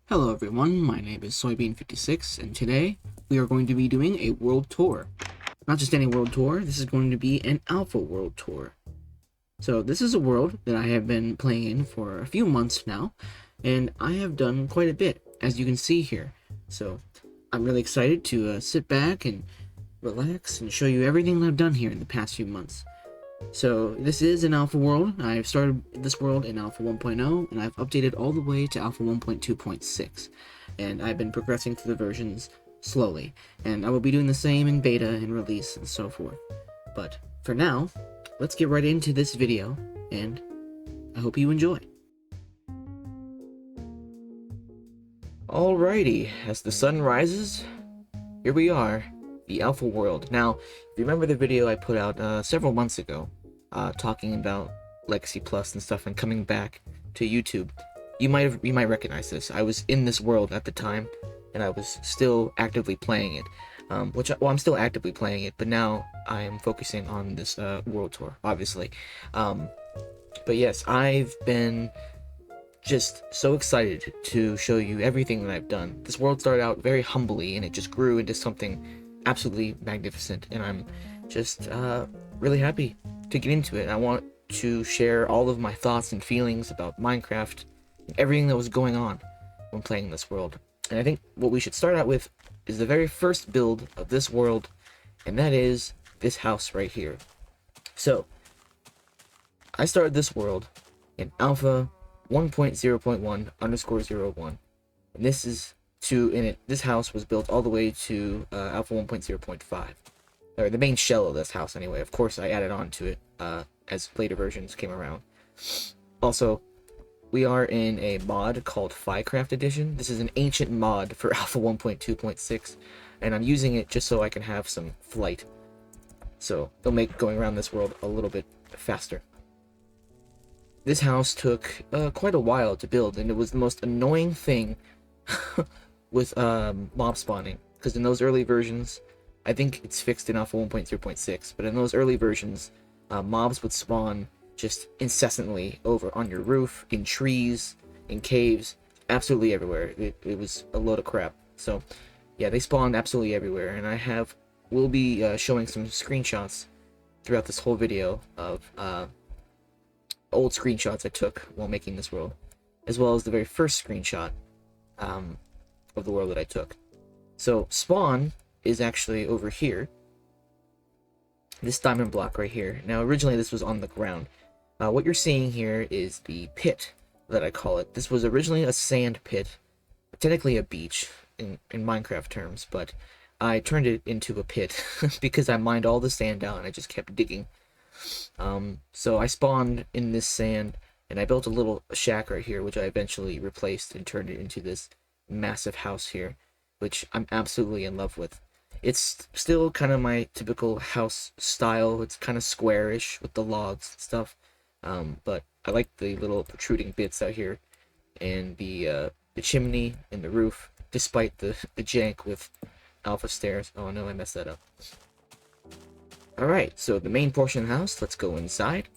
Hello everyone, my name is Soybean56, and today we are going to be doing a world tour. Not just any world tour, this is going to be an alpha world tour. So this is a world that I have been playing in for a few months now, and I have done quite a bit, as you can see here. So I'm really excited to sit back and relax and show you everything that I've done here in the past few months. So this is an alpha world. I've started this world in alpha 1.0 and I've updated all the way to alpha 1.2.6, and I've been progressing through the versions slowly, and I will be doing the same in beta and release and so forth. But for now, let's get right into this video, and I hope you enjoy. Alrighty, as the sun rises, here we are, the alpha world. Now, if you remember the video I put out several months ago, talking about Legacy Plus and stuff and coming back to YouTube, you might recognize this. I was in this world at the time, and I was still actively playing it. I'm still actively playing it, but now I am focusing on this world tour, obviously. But yes, I've been just so excited to show you everything that I've done. This world started out very humbly, and it just grew into something absolutely magnificent, and I'm just really happy to get into it. I want to share all of my thoughts and feelings about Minecraft and everything that was going on when playing this world. And I think what we should start out with is the very first build of this world, and that is this house right here. So I started this world in alpha 1.0.1_01, and this house was built all the way to alpha 1.0.5, or the main shell of this house anyway. Of course, I added on to it as later versions came around. Also, we are in a mod called Fycraft Edition. This is an ancient mod for alpha 1.2.6, and I'm using it just so I can have some flight. So it'll make going around this world a little bit faster. This house took quite a while to build, and it was the most annoying thing with mob spawning, because in those early versions, I think it's fixed in alpha 1.0.6, but in those early versions, mobs would spawn just incessantly over on your roof, in trees, in caves, absolutely everywhere. It was a load of crap. So yeah, they spawned absolutely everywhere, and we'll be showing some screenshots throughout this whole video of old screenshots I took while making this world, as well as the very first screenshot of the world that I took. So spawn is actually over here, this diamond block right here. Now originally this was on the ground. What you're seeing here is the pit that I call it. This was originally a sand pit, technically a beach in Minecraft terms, but I turned it into a pit because I mined all the sand out and I just kept digging. So I spawned in this sand, and I built a little shack right here, which I eventually replaced and turned it into this massive house here, which I'm absolutely in love with. It's still kind of my typical house style. It's kind of squarish with the logs and stuff, but I like the little protruding bits out here, and the chimney and the roof, despite the jank with alpha stairs. Oh no, I messed that up. Alright, so the main portion of the house, let's go inside.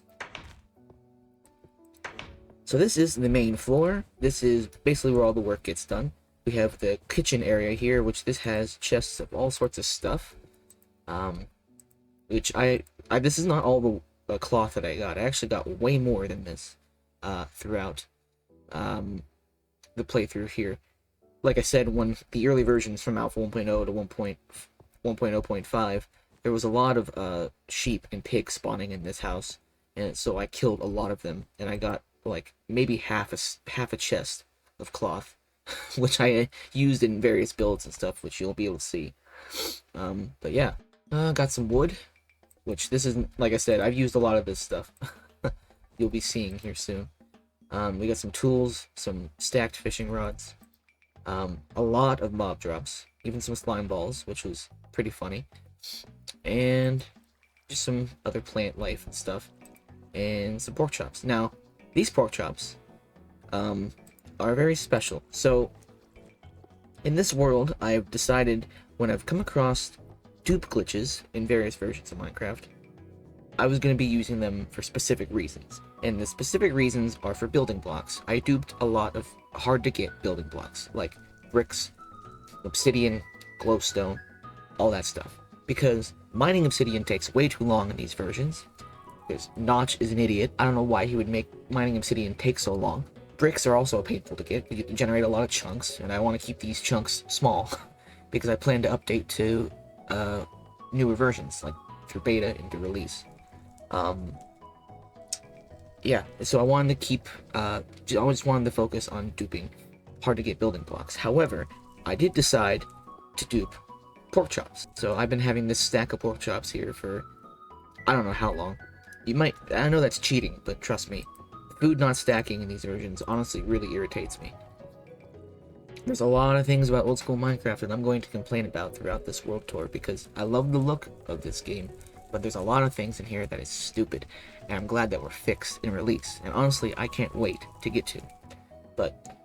So this is the main floor. This is basically where all the work gets done. We have the kitchen area here, which this has chests of all sorts of stuff. Which this is not all the cloth that I got. I actually got way more than this throughout the playthrough here. Like I said, when the early versions from alpha 1.0 to 1.0.5, there was a lot of sheep and pigs spawning in this house, and so I killed a lot of them, and I got like maybe half a chest of cloth, which I used in various builds and stuff, which you'll be able to see. But yeah, got some wood, which this isn't, like I said, I've used a lot of this stuff. You'll be seeing here soon. We got some tools, some stacked fishing rods, a lot of mob drops, even some slime balls, which was pretty funny, and just some other plant life and stuff, and some pork chops. Now, these pork chops are very special. So, in this world, I've decided, when I've come across dupe glitches in various versions of Minecraft, I was going to be using them for specific reasons. And the specific reasons are for building blocks. I duped a lot of hard to get building blocks like bricks, obsidian, glowstone, all that stuff. Because mining obsidian takes way too long in these versions. Because Notch is an idiot. I don't know why he would make mining obsidian take so long. Bricks are also painful to get. You generate a lot of chunks, and I want to keep these chunks small because I plan to update to newer versions, like through beta into release. Yeah, so I wanted to keep, I just wanted to focus on duping hard to get building blocks. However, I did decide to dupe pork chops. So I've been having this stack of pork chops here for I don't know how long. I know that's cheating, but trust me, food not stacking in these versions honestly really irritates me. There's a lot of things about old school Minecraft that I'm going to complain about throughout this world tour because I love the look of this game, but there's a lot of things in here that is stupid, and I'm glad that we're fixed in release, and honestly, I can't wait to get to. But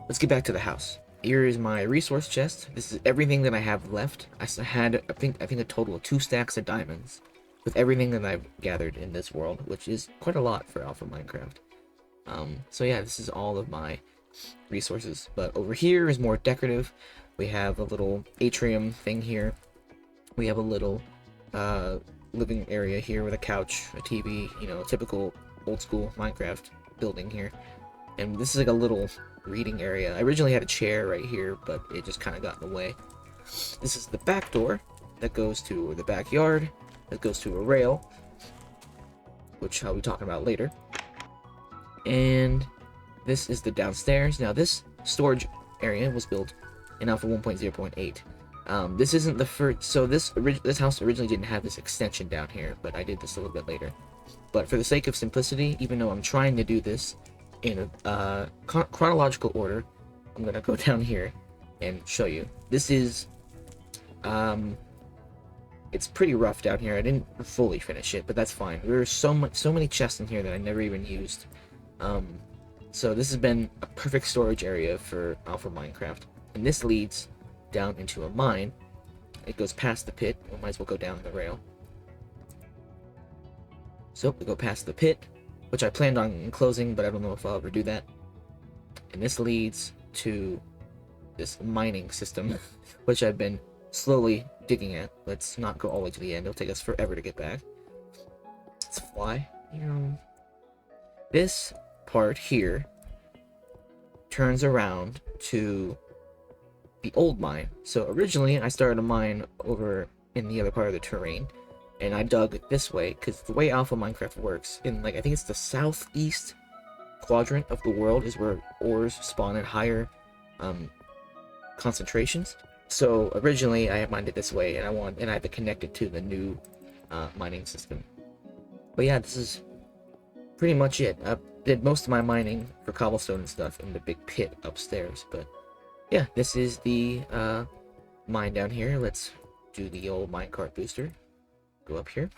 let's get back to the house. Here is my resource chest. This is everything that I have left. I had, I think a total of 2 stacks of diamonds with everything that I've gathered in this world, which is quite a lot for Alpha Minecraft. So yeah, this is all of my resources. But over here is more decorative. We have a little atrium thing here. We have a little living area here with a couch, a TV, you know, a typical old school Minecraft building here. And this is like a little reading area. I originally had a chair right here, but it just kind of got in the way. This is the back door that goes to the backyard, that goes to a rail, which I'll be talking about later. And this is the downstairs. Now this storage area was built in Alpha 1.0.8. This isn't the first, so this house originally didn't have this extension down here, but I did this a little bit later. But for the sake of simplicity, even though I'm trying to do this in a chronological order, I'm gonna go down here and show you. This is it's pretty rough down here. I didn't fully finish it, but that's fine. There's so many chests in here that I never even used. So this has been a perfect storage area for Alpha Minecraft, and this leads down into a mine. It goes past the pit. We might as well go down the rail. So we go past the pit, which I planned on closing, but I don't know if I'll ever do that. And this leads to this mining system, which I've been slowly digging at. Let's not go all the way to the end. It'll take us forever to get back. Let's fly. This part here turns around to the old mine. So originally I started a mine over in the other part of the terrain, and I dug this way because the way Alpha Minecraft works, in like I think it's the southeast quadrant of the world is where ores spawn at higher concentrations. So originally I mined it this way, and I had to connect it to the new mining system. But yeah, this is pretty much it. I did most of my mining for cobblestone and stuff in the big pit upstairs. But yeah, this is the mine down here. Let's do the old minecart booster. Go up here.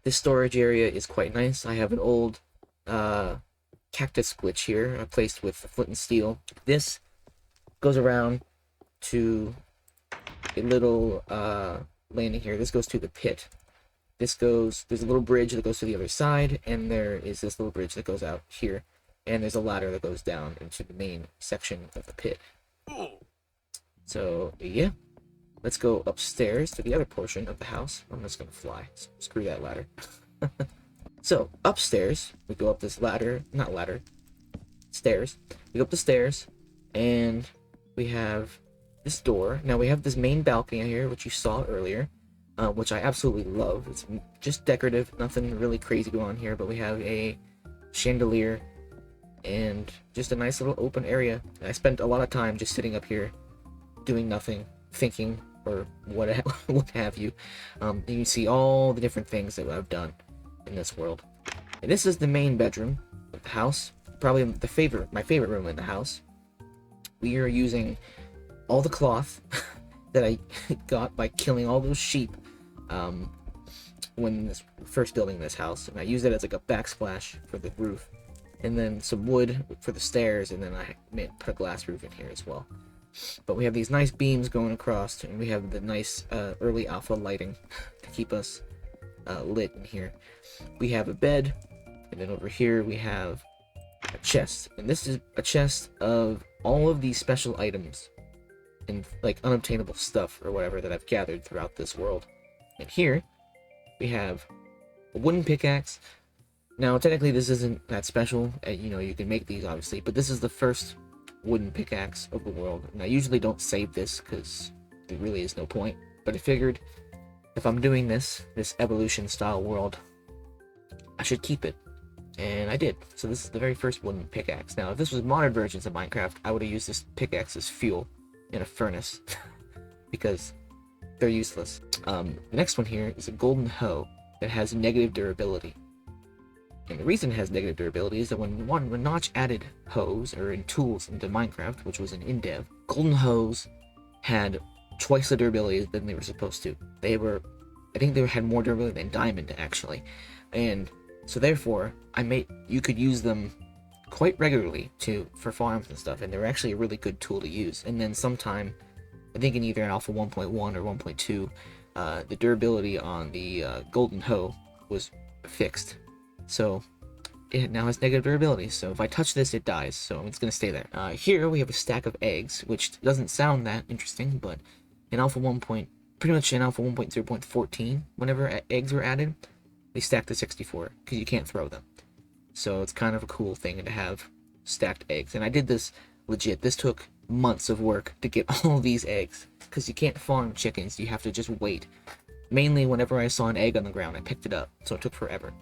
This storage area is quite nice. I have an old cactus glitch here I placed with flint and steel. This goes around to a little landing here. This goes to the pit. There's a little bridge that goes to the other side, and there is this little bridge that goes out here, and there's a ladder that goes down into the main section of the pit. So yeah, let's go upstairs to the other portion of the house. I'm just gonna fly, so screw that ladder. So upstairs we go up this stairs. We go up the stairs, and we have this door. Now we have this main balcony here, which you saw earlier, which I absolutely love. It's just decorative, nothing really crazy going on here, but we have a chandelier and just a nice little open area. I spent a lot of time just sitting up here doing nothing, thinking, or what have you. You can see all the different things that I've done in this world. And this is the main bedroom of the house, probably my favorite room in the house. We are using all the cloth that I got by killing all those sheep when first building this house, and I used it as like a backsplash for the roof, and then some wood for the stairs, and then I put a glass roof in here as well. But we have these nice beams going across, and we have the nice early alpha lighting to keep us lit in here. We have a bed, and then over here we have a chest. And this is a chest of all of these special items and like unobtainable stuff or whatever that I've gathered throughout this world. And here we have a wooden pickaxe. Now technically this isn't that special, you know, you can make these obviously, but this is the first wooden pickaxe of the world. And I usually don't save this because there really is no point, but I figured if I'm doing this evolution style world, I should keep it. And I did. So this is the very first wooden pickaxe. Now if this was modern versions of Minecraft, I would have used this pickaxe as fuel in a furnace because they're useless. The next one here is a golden hoe that has negative durability. And the reason it has negative durability is that when Notch added hoes, or in tools into Minecraft, which was an in-dev, golden hoes had twice the durability than they were supposed to. I think they had more durability than diamond, actually. And so therefore, you could use them quite regularly for farms and stuff, and they were actually a really good tool to use. And then sometime, I think in either in Alpha 1.1 or 1.2, the durability on the golden hoe was fixed. So it now has negative durability, so if I touch this, it dies, so it's going to stay there. Here we have a stack of eggs, which doesn't sound that interesting, but in Alpha 1. Pretty much in Alpha 1.0.14, whenever eggs were added, they stack to 64, because you can't throw them. So it's kind of a cool thing to have stacked eggs, and I did this legit. This took months of work to get all these eggs, because you can't farm chickens, you have to just wait. Mainly whenever I saw an egg on the ground, I picked it up, so it took forever.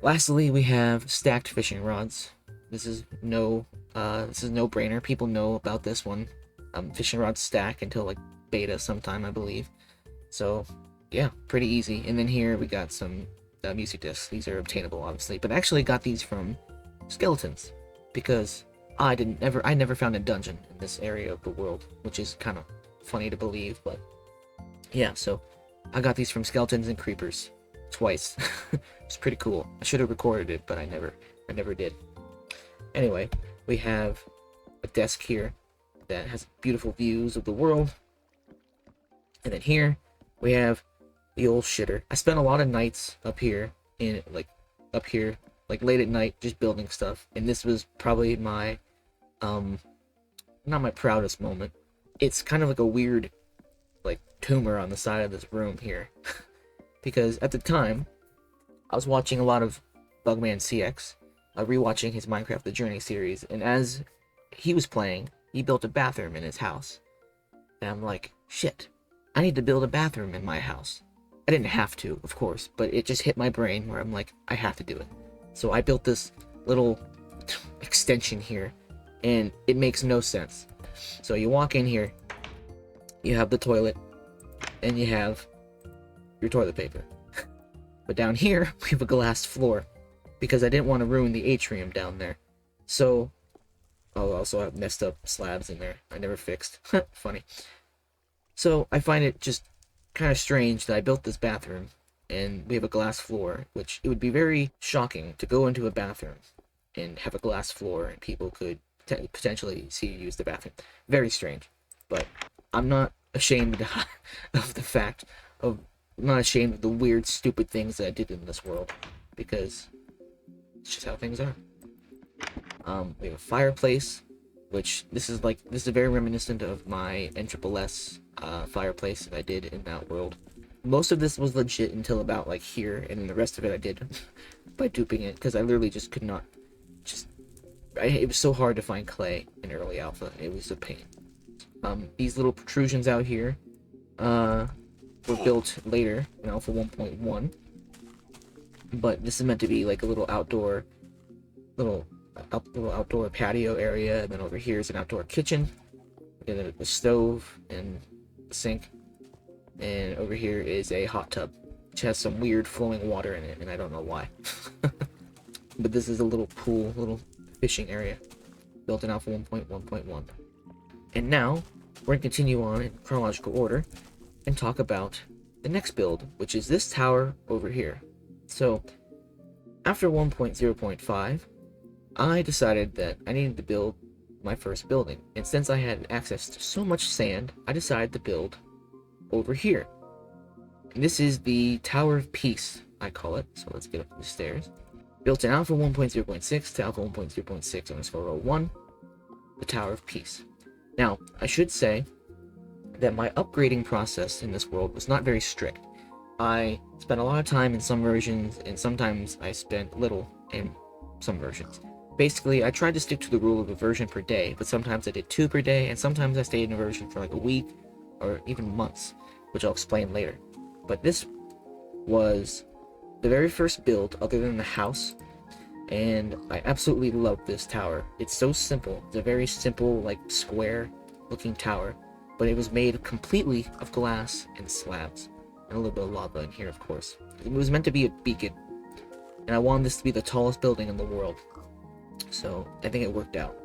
Lastly, we have stacked fishing rods. This is no brainer. People know about this one. Fishing rods stack until like beta sometime, I believe. So yeah, pretty easy. And then here we got some music discs. These are obtainable, obviously, but I actually got these from skeletons because I never found a dungeon in this area of the world, which is kind of funny to believe, but yeah. So I got these from skeletons and creepers. Twice. It's pretty cool. I should have recorded it, but I never did. Anyway, we have a desk here that has beautiful views of the world. And then here we have the old shitter. I spent a lot of nights up here like late at night just building stuff. And this was probably my not my proudest moment. It's kind of like a weird like tumor on the side of this room here. Because at the time, I was watching a lot of Bugman CX, rewatching his Minecraft The Journey series, and as he was playing, he built a bathroom in his house. And I'm like, shit, I need to build a bathroom in my house. I didn't have to, of course, but it just hit my brain where I'm like, I have to do it. So I built this little extension here, and it makes no sense. So you walk in here, you have the toilet, and you have your toilet paper. But down here, we have a glass floor, because I didn't want to ruin the atrium down there. So, I'll also have messed up slabs in there. I never fixed. Funny. So, I find it just kind of strange that I built this bathroom, and we have a glass floor, which it would be very shocking to go into a bathroom and have a glass floor, and people could potentially see you use the bathroom. Very strange. But I'm not ashamed of the fact of I'm not ashamed of the weird, stupid things that I did in this world, because it's just how things are. We have a fireplace, which this is very reminiscent of my NSSS fireplace that I did in that world. Most of this was legit until about like here, and then the rest of it I did by duping it, because I literally just could not. It was so hard to find clay in early alpha. It was a pain. These little protrusions out here, were built later in Alpha 1.1, but this is meant to be like a little outdoor patio area, and then over here is an outdoor kitchen, and a stove and a sink, and over here is a hot tub, which has some weird flowing water in it, and I don't know why. But this is a little pool, little fishing area, built in Alpha 1.1.1. And now, we're going to continue on in chronological order, and talk about the next build, which is this tower over here. So, after 1.0.5, I decided that I needed to build my first building, and since I had access to so much sand, I decided to build over here. And this is the Tower of Peace, I call it, so let's get up the stairs. Built in Alpha 1.0.6 to Alpha 1.0.6_01, the Tower of Peace. Now, I should say that my upgrading process in this world was not very strict. I spent a lot of time in some versions, and sometimes I spent little in some versions. Basically, I tried to stick to the rule of a version per day, but sometimes I did 2 per day, and sometimes I stayed in a version for like a week, or even months, which I'll explain later. But this was the very first build other than the house, and I absolutely love this tower. It's so simple. It's a very simple, like, square looking tower, but it was made completely of glass and slabs, and a little bit of lava in here, of course. It was meant to be a beacon, and I wanted this to be the tallest building in the world, so I think it worked out.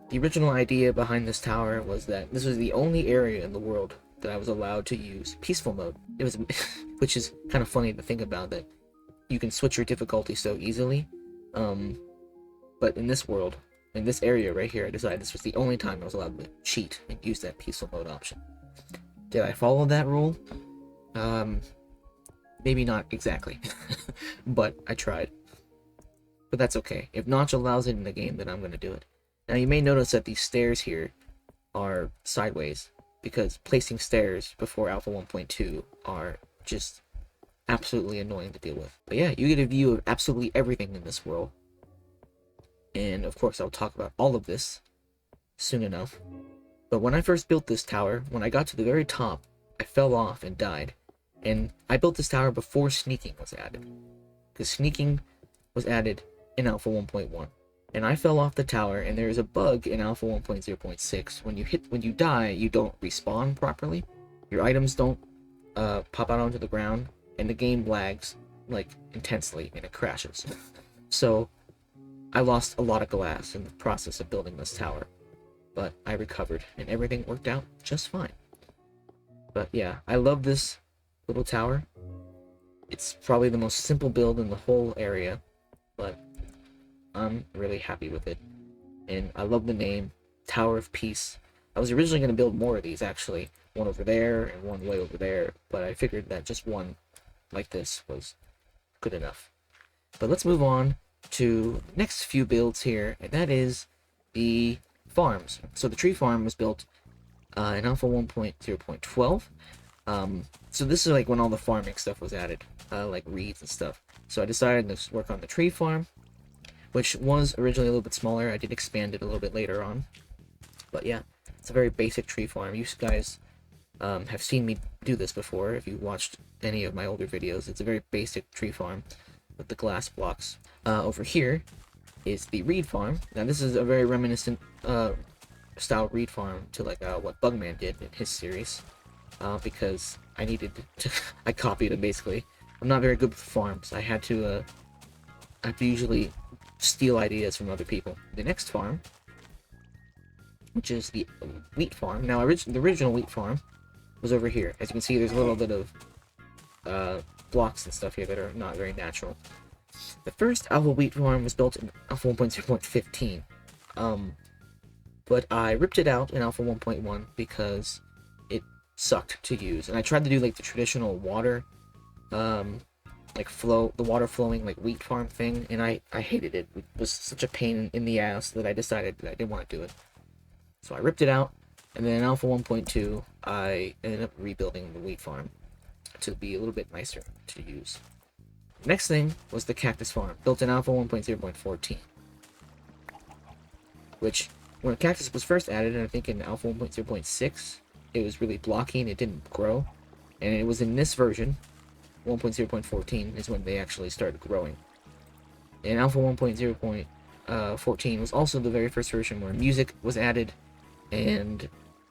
The original idea behind this tower was that this was the only area in the world that I was allowed to use peaceful mode. It was, which is kind of funny to think about, that you can switch your difficulty so easily. But in this world, in this area right here, I decided this was the only time I was allowed to cheat and use that peaceful mode option. Did I follow that rule? Maybe not exactly, but I tried. But that's okay. If Notch allows it in the game, then I'm going to do it. Now you may notice that these stairs here are sideways, because placing stairs before Alpha 1.2 are just absolutely annoying to deal with. But yeah, you get a view of absolutely everything in this world. And of course I'll talk about all of this soon enough. But when I first built this tower, when I got to the very top, I fell off and died. And I built this tower before sneaking was added, because sneaking was added in Alpha 1.1. And I fell off the tower, and there is a bug in Alpha 1.0.6. When you die, you don't respawn properly. Your items don't pop out onto the ground, and the game lags like intensely, and it crashes. So I lost a lot of glass in the process of building this tower, but I recovered, and everything worked out just fine. But yeah, I love this little tower. It's probably the most simple build in the whole area, but I'm really happy with it. And I love the name, Tower of Peace. I was originally going to build more of these, actually. One over there and one way over there, but I figured that just one like this was good enough. But let's move on to next few builds here, and that is the farms. So the tree farm was built in Alpha 1.0.12. So this is like when all the farming stuff was added, like reeds and stuff. So I decided to work on the tree farm, which was originally a little bit smaller. I did expand it a little bit later on. But yeah, it's a very basic tree farm. You guys have seen me do this before if you watched any of my older videos. It's a very basic tree farm with the glass blocks. Over here is the reed farm. Now this is a very reminiscent style reed farm to like what Bugman did in his series, because I needed to I copied it basically. I'm not very good with farms. I had to usually steal ideas from other people. The next farm, which is the wheat farm. Now the original wheat farm was over here. As you can see, there's a little bit of blocks and stuff here that are not very natural. The first Alpha wheat farm was built in Alpha 1.0.15, but I ripped it out in Alpha 1.1 because it sucked to use, and I tried to do like the traditional water like the water flowing like wheat farm thing, and I hated it. It was such a pain in the ass that I decided that I didn't want to do it. So I ripped it out, and then in Alpha 1.2 I ended up rebuilding the wheat farm to be a little bit nicer to use. Next thing was the cactus farm, built in Alpha 1.0.14, which when cactus was first added, and I think in Alpha 1.0.6, it was really blocky and it didn't grow, and it was in this version 1.0.14 is when they actually started growing. And Alpha 1.0.14 was also the very first version where music was added, and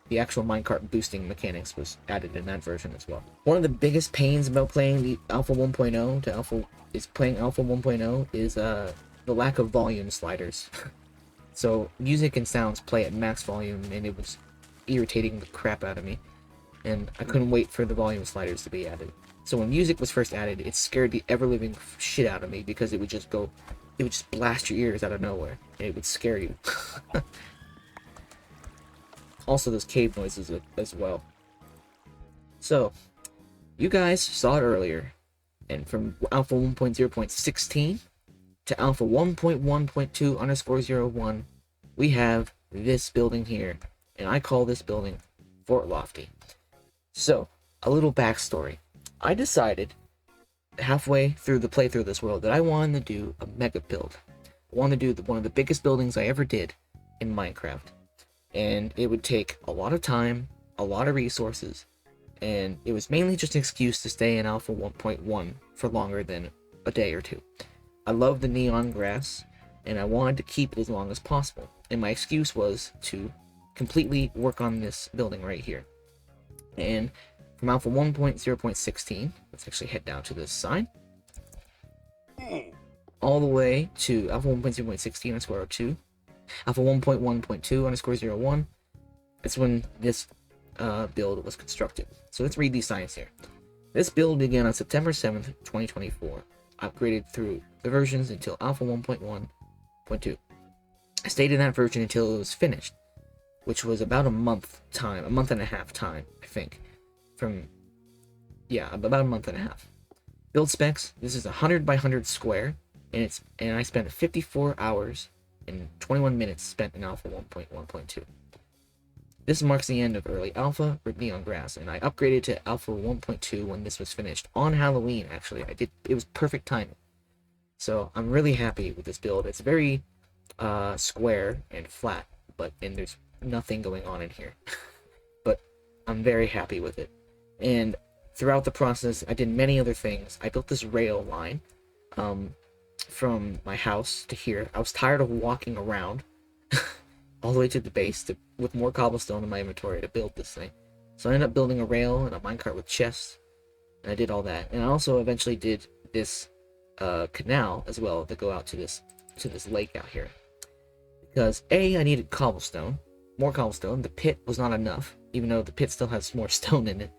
the actual minecart boosting mechanics was added in that version as well. One of the biggest pains about playing the Alpha 1.0 to Alpha is playing Alpha 1.0 is the lack of volume sliders. So music and sounds play at max volume, and it was irritating the crap out of me, and I couldn't wait for the volume sliders to be added. So when music was first added, it scared the ever-living shit out of me, because it would just blast your ears out of nowhere, and it would scare you. Also, those cave noises as well. So, you guys saw it earlier. And from alpha 1.0.16 to alpha 1.1.2 underscore 01, we have this building here. And I call this building Fort Lofty. So, a little backstory. I decided halfway through the playthrough of this world that I wanted to do a mega build. I wanted to do one of the biggest buildings I ever did in Minecraft. And it would take a lot of time, a lot of resources, and it was mainly just an excuse to stay in Alpha 1.1 for longer than a day or two. I love the neon grass, and I wanted to keep it as long as possible. And my excuse was to completely work on this building right here. And from Alpha 1.0.16, let's actually head down to this sign, all the way to Alpha 1.0.16 underscore 02, Alpha 1.1.2 underscore 01. That's when this build was constructed. So let's read these signs here. This build began on September 7th, 2024, upgraded through the versions until Alpha 1.1.2. I stayed in that version until it was finished, which was about a month and a half time, I think. About a month and a half. Build specs, this is 100 by 100 square, and I spent 54 hours and 21 minutes spent in Alpha 1.1.2. This marks the end of early Alpha with neon grass, and I upgraded to Alpha 1.2 when this was finished. On Halloween, actually. It was perfect timing. So, I'm really happy with this build. It's very square and flat, and there's nothing going on in here. But I'm very happy with it. And throughout the process, I did many other things. I built this rail line from my house to here. I was tired of walking around all the way to the base with more cobblestone in my inventory to build this thing. So I ended up building a rail and a minecart with chests, and I did all that. And I also eventually did this canal as well to go out to this lake out here. Because I needed cobblestone, more cobblestone. The pit was not enough, even though the pit still has more stone in it.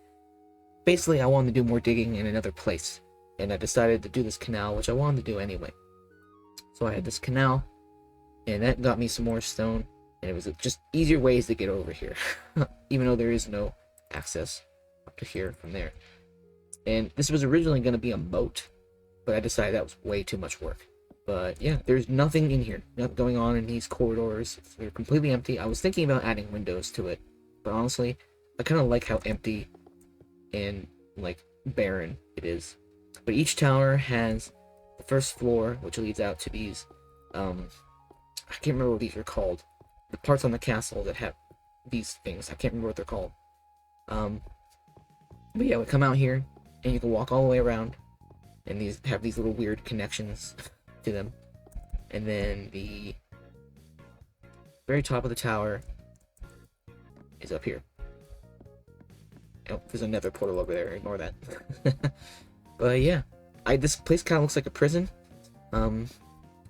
Basically, I wanted to do more digging in another place, and I decided to do this canal, which I wanted to do anyway. So I had this canal, and that got me some more stone, and it was just easier ways to get over here, even though there is no access up to here from there. And this was originally going to be a moat, but I decided that was way too much work. But yeah, there's nothing in here, nothing going on in these corridors. They're completely empty. I was thinking about adding windows to it, but honestly, I kind of like how empty and like barren it is. But each tower has the first floor, which leads out to these I can't remember what these are called, the parts on the castle that have these things. I can't remember what they're called. But yeah, we come out here and you can walk all the way around, and these have these little weird connections to them. And then the very top of the tower is up here. Oh, there's a nether portal over there. Ignore that. But yeah, this place kind of looks like a prison,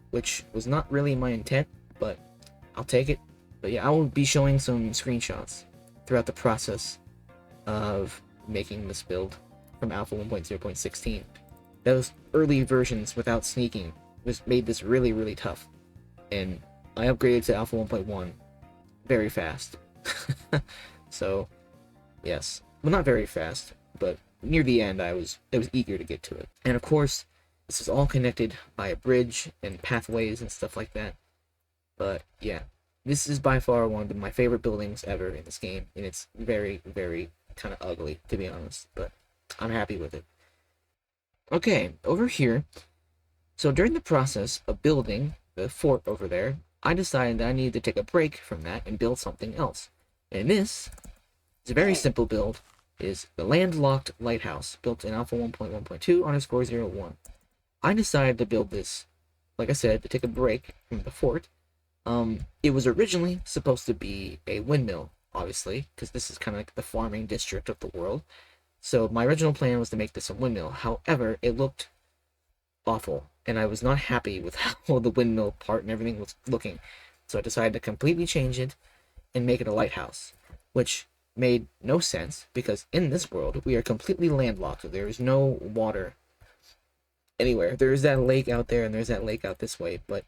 which was not really my intent, but I'll take it. But yeah, I will be showing some screenshots throughout the process of making this build from Alpha 1.0.16. Those early versions without sneaking made this really, really tough, and I upgraded to Alpha 1.1 very fast. So yes. Well, not very fast, but near the end I was eager to get to it. And of course, this is all connected by a bridge and pathways and stuff like that. But yeah, this is by far one of my favorite buildings ever in this game, and it's very, very kind of ugly, to be honest, but I'm happy with it. Okay, over here, so during the process of building the fort over there, I decided that I needed to take a break from that and build something else. And this is a very simple build. It is the landlocked lighthouse built in Alpha 1.1.2 underscore 01. I decided to build this, like I said, to take a break from the fort. It was originally supposed to be a windmill, obviously, because this is kind of like the farming district of the world. So my original plan was to make this a windmill. However, it looked awful, and I was not happy with how the windmill part and everything was looking. So I decided to completely change it and make it a lighthouse, which made no sense, because in this world we are completely landlocked. There is no water anywhere. There is that lake out there and there's that lake out this way, but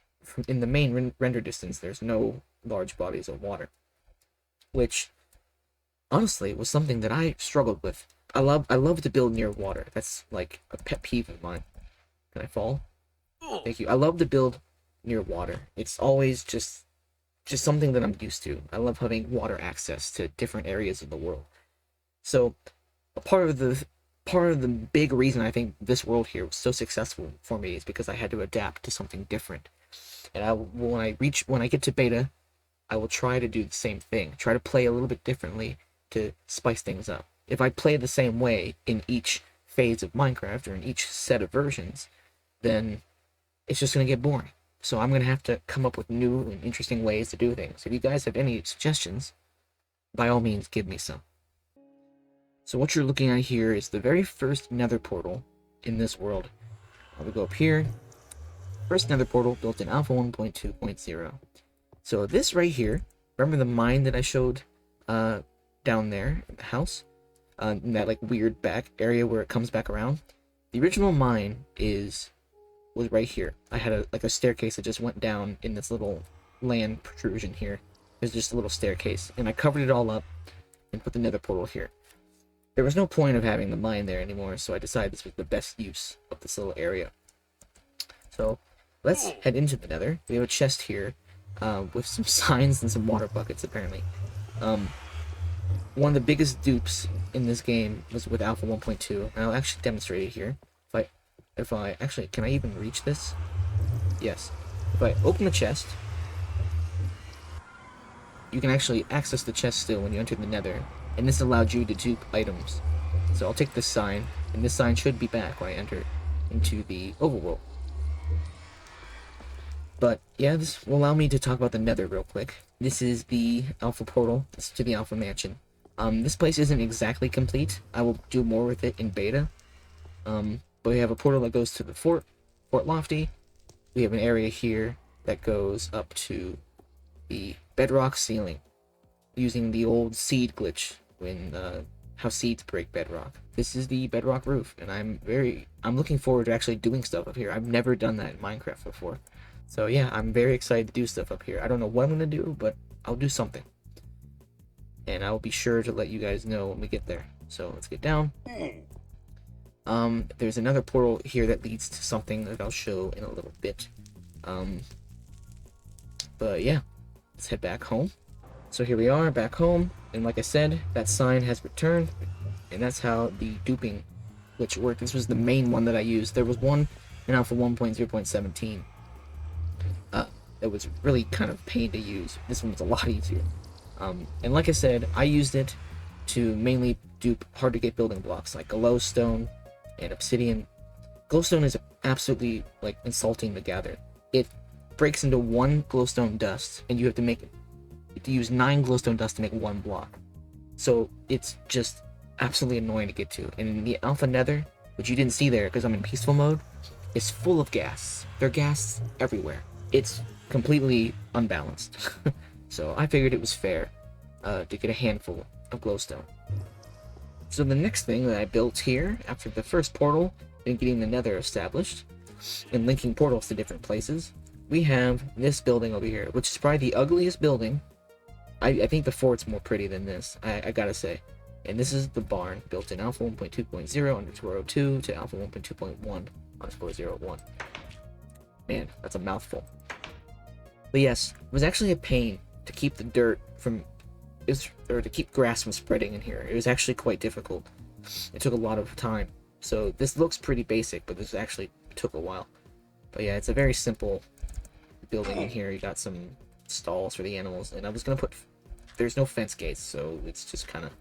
in the main render distance there's no large bodies of water, which honestly was something that I struggled with I love to build near water. That's like a pet peeve of mine. Can I fall? Thank you. I love to build near water. It's always just something that I'm used to. I love having water access to different areas of the world. So a part of the big reason I think this world here was so successful for me is because I had to adapt to something different. And when I get to beta, I will try to do the same thing. Try to play a little bit differently to spice things up. If I play the same way in each phase of Minecraft or in each set of versions, then it's just going to get boring. So I'm going to have to come up with new and interesting ways to do things. If you guys have any suggestions, by all means, give me some. So what you're looking at here is the very first Nether portal in this world. I will go up here. First Nether portal built in Alpha 1.2.0. So this right here, remember the mine that I showed down there in the house? In that like weird back area where it comes back around? The original mine was right here. I had a staircase that just went down in this little land protrusion here. There's just a little staircase, and I covered it all up and put the Nether portal here. There was no point of having the mine there anymore, so I decided this was the best use of this little area. So let's head into the Nether. We have a chest here with some signs and some water buckets, apparently. One of the biggest dupes in this game was with Alpha 1.2, and I'll actually demonstrate it here. If I actually, can I even reach this? Yes. If I open the chest, you can actually access the chest still when you enter the Nether, and this allowed you to dupe items. So I'll take this sign, and this sign should be back when I enter into the overworld. But yeah, this will allow me to talk about the Nether real quick. This is the Alpha portal. This is to the Alpha mansion. This place isn't exactly complete. I will do more with it in beta. But we have a portal that goes to the Fort Lofty. We have an area here that goes up to the bedrock ceiling, using the old seed glitch when how seeds break bedrock. This is the bedrock roof, and I'm looking forward to actually doing stuff up here. I've never done that in Minecraft before. So yeah, I'm very excited to do stuff up here. I don't know what I'm gonna do, but I'll do something. And I'll be sure to let you guys know when we get there. So let's get down. There's another portal here that leads to something that I'll show in a little bit. But yeah, let's head back home. So here we are, back home, and like I said, that sign has returned, and that's how the duping glitch worked. This was the main one that I used. There was one in Alpha 1.0.17 that was really kind of pain to use. This one was a lot easier. And like I said, I used it to mainly dupe hard-to-get building blocks like glowstone and obsidian. Glowstone is absolutely like insulting to gather. It breaks into one glowstone dust, and you have to use 9 glowstone dust to make one block. So it's just absolutely annoying to get to. And in the Alpha Nether, which you didn't see there because I'm in peaceful mode, is full of gas. There are gas everywhere. It's completely unbalanced. So I figured it was fair to get a handful of glowstone. So the next thing that I built here, after the first portal and getting the Nether established, and linking portals to different places, we have this building over here, which is probably the ugliest building. I think the fort's more pretty than this, I gotta say. And this is the barn, built in Alpha 1.2.0_02 to Alpha 1.2.1_01. Man, that's a mouthful. But yes, it was actually a pain to keep the dirt from, or to keep grass from spreading in here. It was actually quite difficult. It took a lot of time. So this looks pretty basic, but this actually took a while. But yeah, it's a very simple building in here. You got some stalls for the animals, and I was gonna put, there's no fence gates, so it's just kind of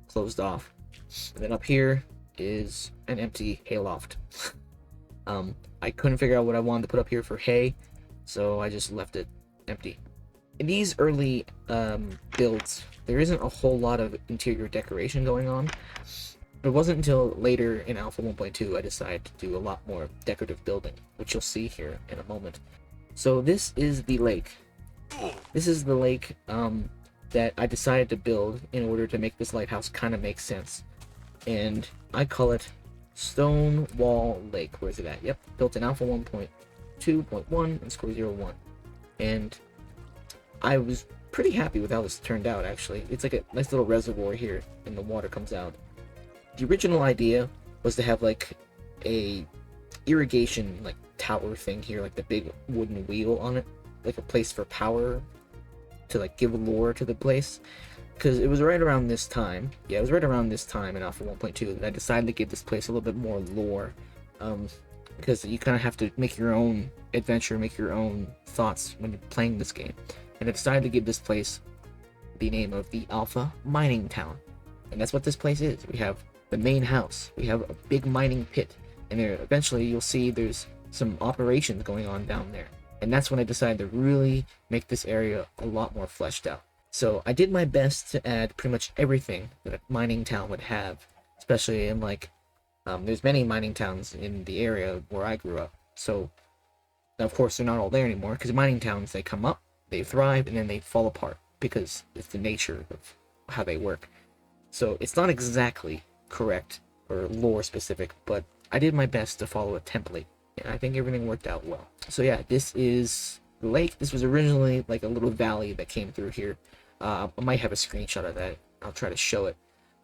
closed off. And then up here is an empty hayloft. I couldn't figure out what I wanted to put up here for hay, so I just left it empty. In these early builds, there isn't a whole lot of interior decoration going on. It wasn't until later in Alpha 1.2 I decided to do a lot more decorative building, which you'll see here in a moment. So this is the lake. This is the lake that I decided to build in order to make this lighthouse kind of make sense. And I call it Stone Wall Lake. Where's it at? Yep, built in Alpha 1.2.1 and score 01. And I was pretty happy with how this turned out, actually. It's like a nice little reservoir here, and the water comes out. the original idea was to have like a irrigation like tower thing here, like the big wooden wheel on it, like a place for power to like give lore to the place. Because it was right around this time, yeah, it was right around this time in Alpha 1.2 that I decided to give this place a little bit more lore. Because you kind of have to make your own adventure, make your own thoughts when you're playing this game. And I decided to give this place the name of the Alpha Mining Town. And that's what this place is. We have the main house, we have a big mining pit, and there eventually you'll see there's some operations going on down there. And that's when I decided to really make this area a lot more fleshed out. So I did my best to add pretty much everything that a mining town would have, especially in like, there's many mining towns in the area where I grew up. So, of course, they're not all there anymore, because mining towns, they come up, they thrive, and then they fall apart, because it's the nature of how they work. So it's not exactly correct or lore specific, but I did my best to follow a template, and I think everything worked out well. So yeah, this is the lake. This was originally like a little valley that came through here. I might have a screenshot of that. I'll try to show it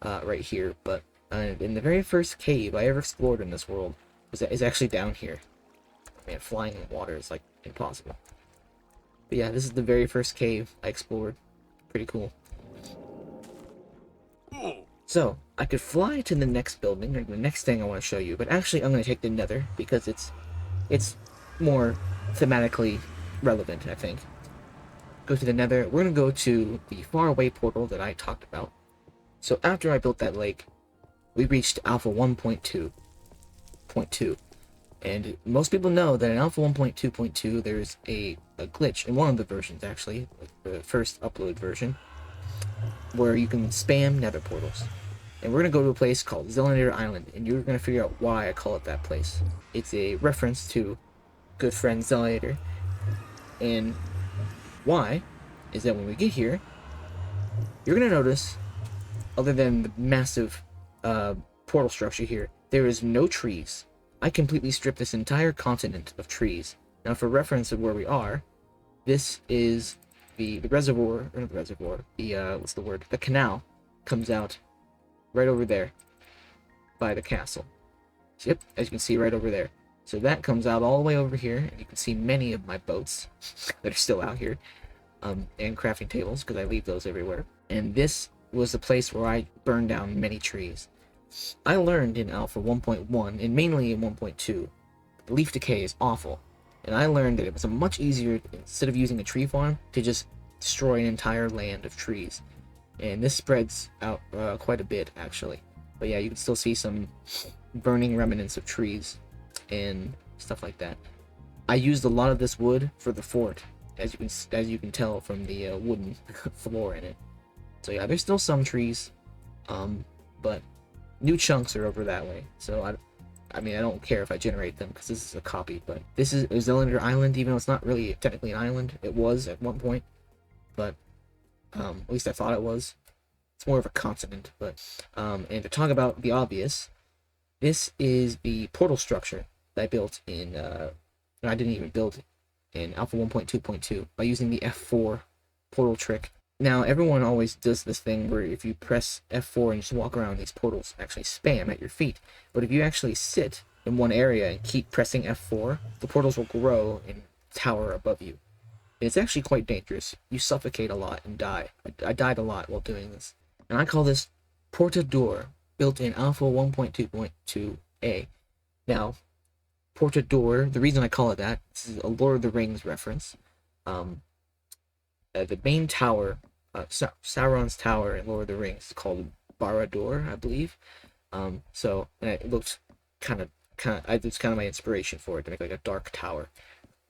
right here, but in the very first cave I ever explored in this world is actually down here. Man, flying in water is like impossible. But yeah, this is the very first cave I explored. Pretty cool. So, I could fly to the next building, or the next thing I want to show you, but actually I'm going to take the Nether, because it's more thematically relevant, I think. Go to the Nether. We're going to go to the faraway portal that I talked about. So after I built that lake, we reached Alpha 1.2.2. And most people know that in Alpha 1.2.2 there's a glitch, in one of the versions actually, like the first upload version, where you can spam Nether portals. And we're going to go to a place called Zelator Island, and you're going to figure out why I call it that place. It's a reference to good friend Zelator. And why is that when we get here, you're going to notice, other than the massive portal structure here, there is no trees. I completely stripped this entire continent of trees. Now, for reference of where we are, this is the reservoir, or not the reservoir, what's the word? The canal comes out right over there by the castle. So, yep, as you can see right over there. So that comes out all the way over here, and you can see many of my boats that are still out here, and crafting tables, because I leave those everywhere. And this was the place where I burned down many trees. I learned in Alpha 1.1, and mainly in 1.2, leaf decay is awful. And I learned that it was much easier, instead of using a tree farm, to just destroy an entire land of trees. And this spreads out quite a bit, actually. But yeah, you can still see some burning remnants of trees and stuff like that. I used a lot of this wood for the fort, as you can tell from the wooden floor in it. So yeah, there's still some trees, but new chunks are over that way. So I mean, I don't care if I generate them, because this is a copy. But this is Zelator Island, even though it's not really technically an island. It was at one point, but at least I thought it was. It's more of a continent. But and to talk about the obvious, this is the portal structure that I built in. No, I didn't even build it in Alpha 1.2.2 by using the F4 portal trick. Now, everyone always does this thing where if you press F4 and just walk around, these portals actually spam at your feet. But if you actually sit in one area and keep pressing F4, the portals will grow and tower above you. And it's actually quite dangerous. You suffocate a lot and die. I died a lot while doing this. And I call this portador, built in Alpha 1.2.2a. Now, portador, the reason I call it that, this is a Lord of the Rings reference. The main tower, Sauron's tower in Lord of the Rings, is called Barad-dûr, I believe. So, and it looked it's kind of my inspiration for it, to make like a dark tower.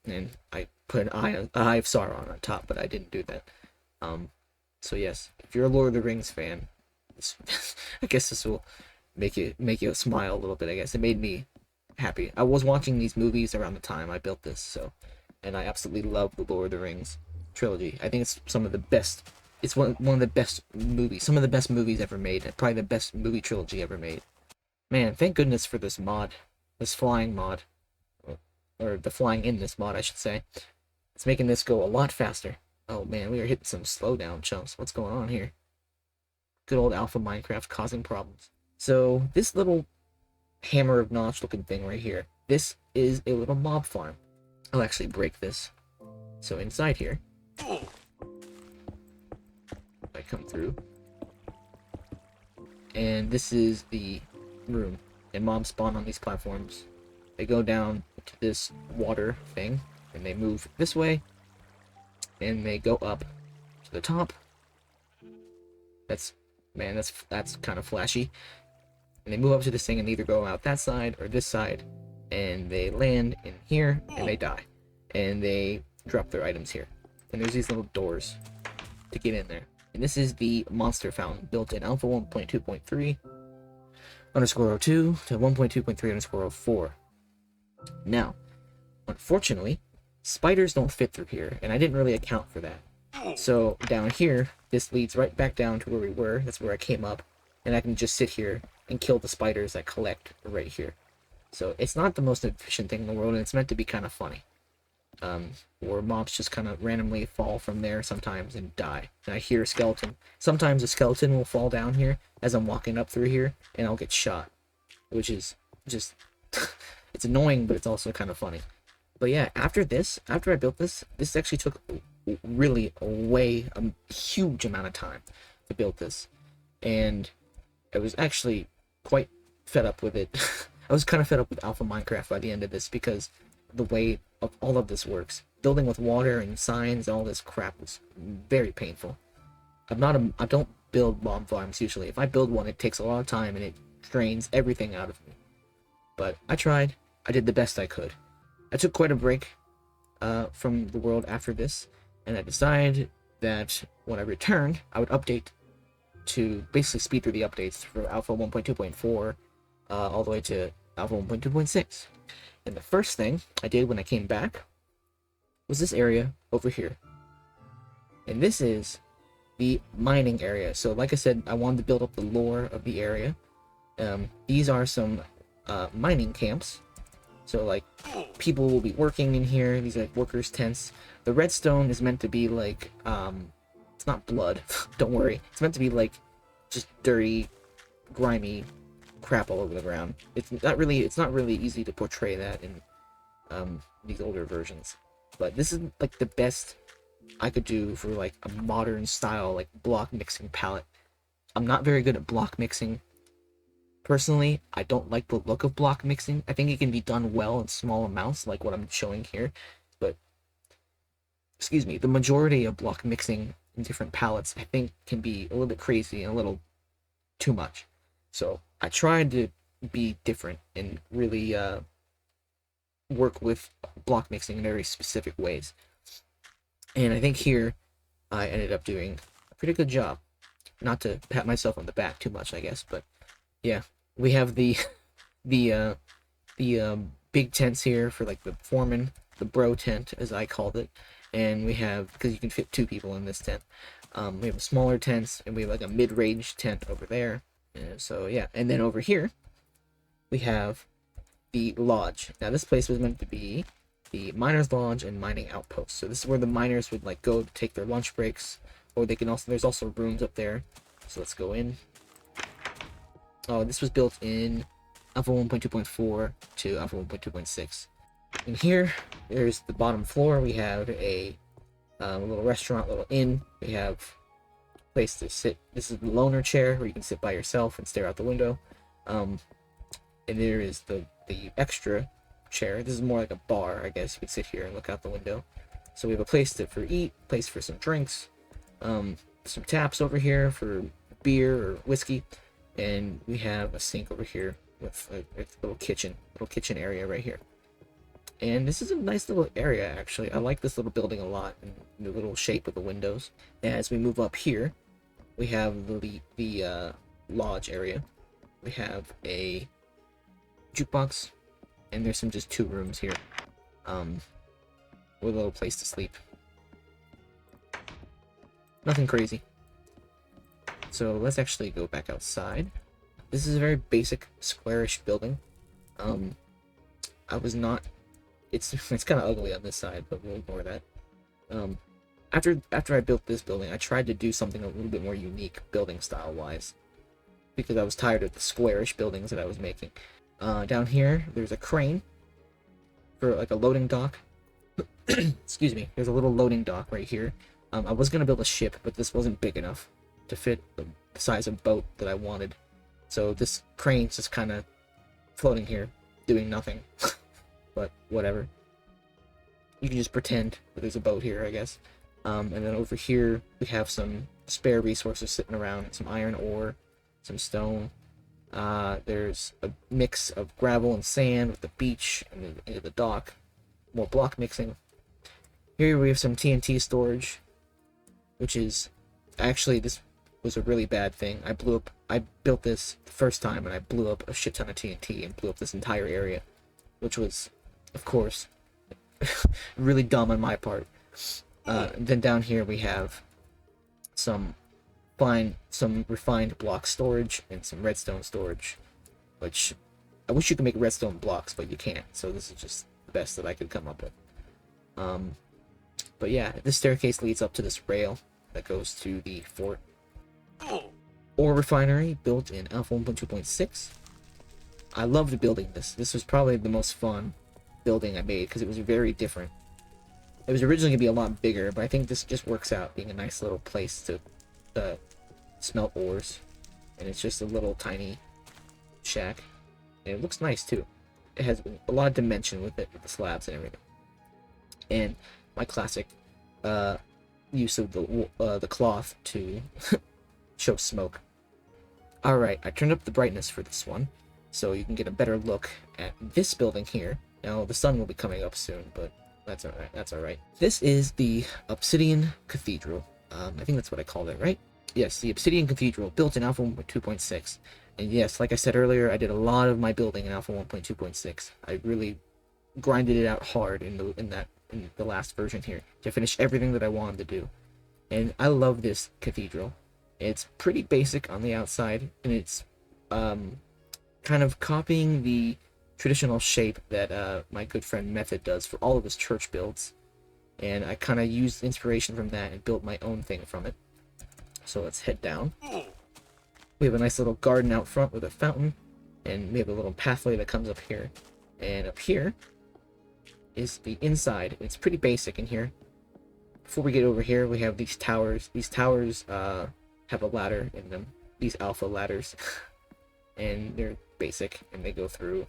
And I put an eye of Sauron on top, but I didn't do that. So yes, if you're a Lord of the Rings fan, I guess this will make you smile a little bit. I guess it made me happy. I was watching these movies around the time I built this, and I absolutely love the Lord of the Rings trilogy. I think it's some of the best. It's one of the best movies, some of the best movies ever made, and probably the best movie trilogy ever made. Man, thank goodness for this mod, this flying mod, or the flying in this mod, I should say. It's making this go a lot faster. Oh man, we are hitting some slowdown chunks. What's going on here? Good old alpha Minecraft causing problems. So this little hammer of notch looking thing right here, this is a little mob farm. I'll actually break this. So inside here, I come through, and this is the room, and mobs spawn on these platforms. They go down to this water thing, and they move this way, and they go up to the top. That's kind of flashy. And they move up to this thing and either go out that side or this side, and they land in here and they die, and they drop their items here. And there's these little doors to get in there. And this is the monster fountain built in alpha 1.2.3 _02 to 1.2.3 _04. Now, unfortunately, spiders don't fit through here, and I didn't really account for that. So down here, this leads right back down to where we were. That's where I came up, and I can just sit here and kill the spiders that collect right here. So it's not the most efficient thing in the world, and it's meant to be kind of funny. Where mobs just kind of randomly fall from there sometimes and die. And I hear a skeleton. Sometimes a skeleton will fall down here as I'm walking up through here, and I'll get shot. Which is just... it's annoying, but it's also kind of funny. But yeah, after I built this actually took really a huge amount of time to build this. And I was actually quite fed up with it. I was kind of fed up with Alpha Minecraft by the end of this, because the way of all of this works, building with water and signs and all this crap was very painful. I don't build mob farms usually. If I build one, it takes a lot of time and it drains everything out of me. But I tried. I did the best I could. I took quite a break from the world after this, and I decided that when I returned, I would update to basically speed through the updates for Alpha 1.2.4 all the way to Alpha 1.2.6. And the first thing I did when I came back was this area over here. And this is the mining area. So like I said, I wanted to build up the lore of the area. These are some mining camps. So like people will be working in here. These are like workers' tents. The redstone is meant to be like it's not blood. Don't worry. It's meant to be like just dirty, grimy crap all over the ground. It's not really easy to portray that in these older versions. But this is like the best I could do for like a modern style like block mixing palette. I'm not very good at block mixing. Personally, I don't like the look of block mixing. I think it can be done well in small amounts, like what I'm showing here. But, excuse me, the majority of block mixing in different palettes, I think, can be a little bit crazy and a little too much. So, I tried to be different and really work with block mixing in very specific ways. And I think here, I ended up doing a pretty good job. Not to pat myself on the back too much, I guess, but yeah. We have the big tents here for like the foreman, the bro tent as I called it, and we have, because you can fit 2 people in this tent, we have smaller tents, and we have like a mid-range tent over there. So yeah, and then over here we have the lodge. Now this place was meant to be the miners' lodge and mining outpost. So this is where the miners would like go to take their lunch breaks, or they can also, there's also rooms up there. So let's go in. Oh, this was built in Alpha 1.2.4 to Alpha 1.2.6. And here, there's the bottom floor. We have a little restaurant, little inn. We have a place to sit. This is the loner chair where you can sit by yourself and stare out the window. And there is the extra chair. This is more like a bar, I guess. You could sit here and look out the window. So we have a place for eat, place for some drinks, some taps over here for beer or whiskey. And we have a sink over here with a little kitchen area right here. And this is a nice little area, actually. I like this little building a lot, and the little shape of the windows. As we move up here, we have the lodge area. We have a jukebox, and there's just 2 rooms here, with a little place to sleep. Nothing crazy. So let's actually go back outside. This is a very basic squarish building. It's kind of ugly on this side, but we'll ignore that. After I built this building, I tried to do something a little bit more unique building style wise. because I was tired of the squarish buildings that I was making. Down here, there's a crane for like a loading dock. Excuse me. There's a little loading dock right here. I was gonna build a ship, but this wasn't big enough to fit the size of boat that I wanted. So this crane's just kind of floating here, doing nothing. But whatever. You can just pretend that there's a boat here, I guess. And then over here, we have some spare resources sitting around. Some iron ore, some stone. There's a mix of gravel and sand with the beach and the dock. More block mixing. Here we have some TNT storage, which is... Actually, this was a really bad thing. I built this the first time, and I blew up a shit ton of TNT and blew up this entire area, which was, of course, really dumb on my part. Then down here we have some refined block storage and some redstone storage, which I wish you could make redstone blocks, but you can't. So this is just the best that I could come up with. But yeah, this staircase leads up to this rail that goes to the fort. Ore refinery built in Alpha 1.2.6. I loved building this. This was probably the most fun building I made because it was very different. It was originally going to be a lot bigger, but I think this just works out being a nice little place to smelt ores. And it's just a little tiny shack. And it looks nice too. It has a lot of dimension with it, with the slabs and everything. And my classic use of the cloth to show smoke. Alright, I turned up the brightness for this one, so you can get a better look at this building here. Now, the sun will be coming up soon, but that's alright, that's alright. This is the Obsidian Cathedral. I think that's what I called it, right? Yes, the Obsidian Cathedral, built in Alpha 1.2.6. And yes, like I said earlier, I did a lot of my building in Alpha 1.2.6. I really grinded it out hard in the last version here to finish everything that I wanted to do. And I love this cathedral. It's pretty basic on the outside, and it's kind of copying the traditional shape that my good friend Method does for all of his church builds. And I kind of used inspiration from that and built my own thing from it. So let's head down. We have a nice little garden out front with a fountain, and we have a little pathway that comes up here. And up here is the inside. It's pretty basic in here. Before we get over here, we have these towers. These towers have a ladder in them. These alpha ladders. And they're basic, and they go through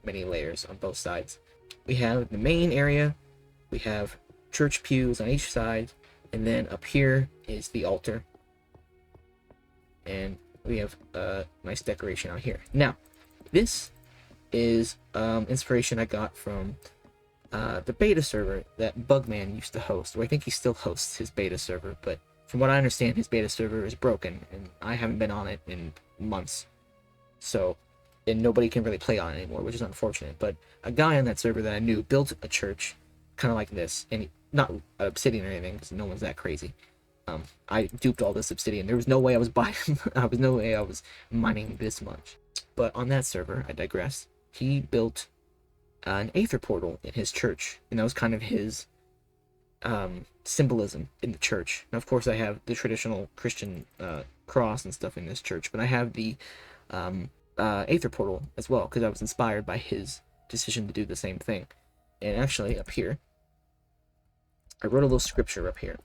many layers on both sides. We have the main area. We have church pews on each side. And then up here is the altar. And we have a nice decoration out here. Now, this is inspiration I got from the beta server that Bugman used to host, or I think he still hosts his beta server, but from what I understand, his beta server is broken, and I haven't been on it in months. So, and nobody can really play on it anymore, which is unfortunate. But a guy on that server that I knew built a church kind of like this, and not Obsidian or anything, because no one's that crazy. I duped all this Obsidian. There was no way I was buying, there was no way I was mining this much. But on that server, I digress, he built an aether portal in his church, and that was kind of his symbolism in the church. And of course I have the traditional Christian cross and stuff in this church, but I have the aether portal as well, because I was inspired by his decision to do the same thing. And actually up here, I wrote a little scripture up here,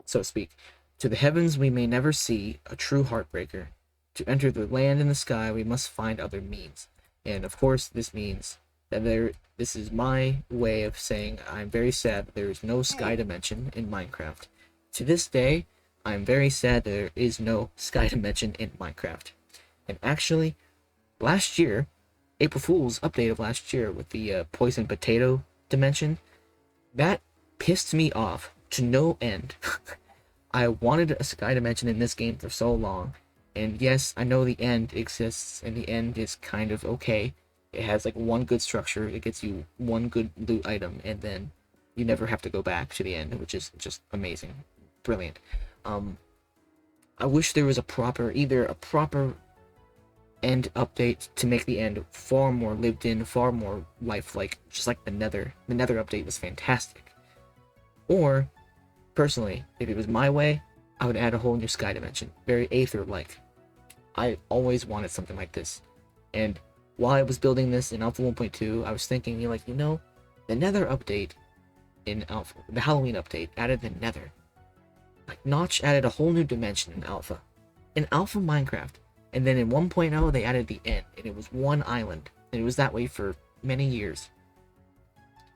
so to speak. To the heavens we may never see, a true heartbreaker. To enter the land and the sky we must find other means. And of course this means that this is my way of saying I'm very sad that there is no sky dimension in Minecraft. To this day, I'm very sad that there is no sky dimension in Minecraft. And actually, last year, April Fool's update of last year with the poison potato dimension, that pissed me off to no end. I wanted a sky dimension in this game for so long, and yes, I know the end exists, and the end is kind of okay. It has like one good structure, it gets you one good loot item, and then you never have to go back to the end, which is just amazing. Brilliant. I wish there was either a proper end update to make the end far more lived in, far more lifelike, just like the Nether. The Nether update was fantastic. Or, personally, if it was my way, I would add a whole new sky dimension. Very Aether-like. I always wanted something like this. And while I was building this in Alpha 1.2, I was thinking, the Nether update in Alpha, the Halloween update added the Nether. Like, Notch added a whole new dimension in Alpha. In Alpha Minecraft. And then in 1.0, they added the End, and it was one island. And it was that way for many years.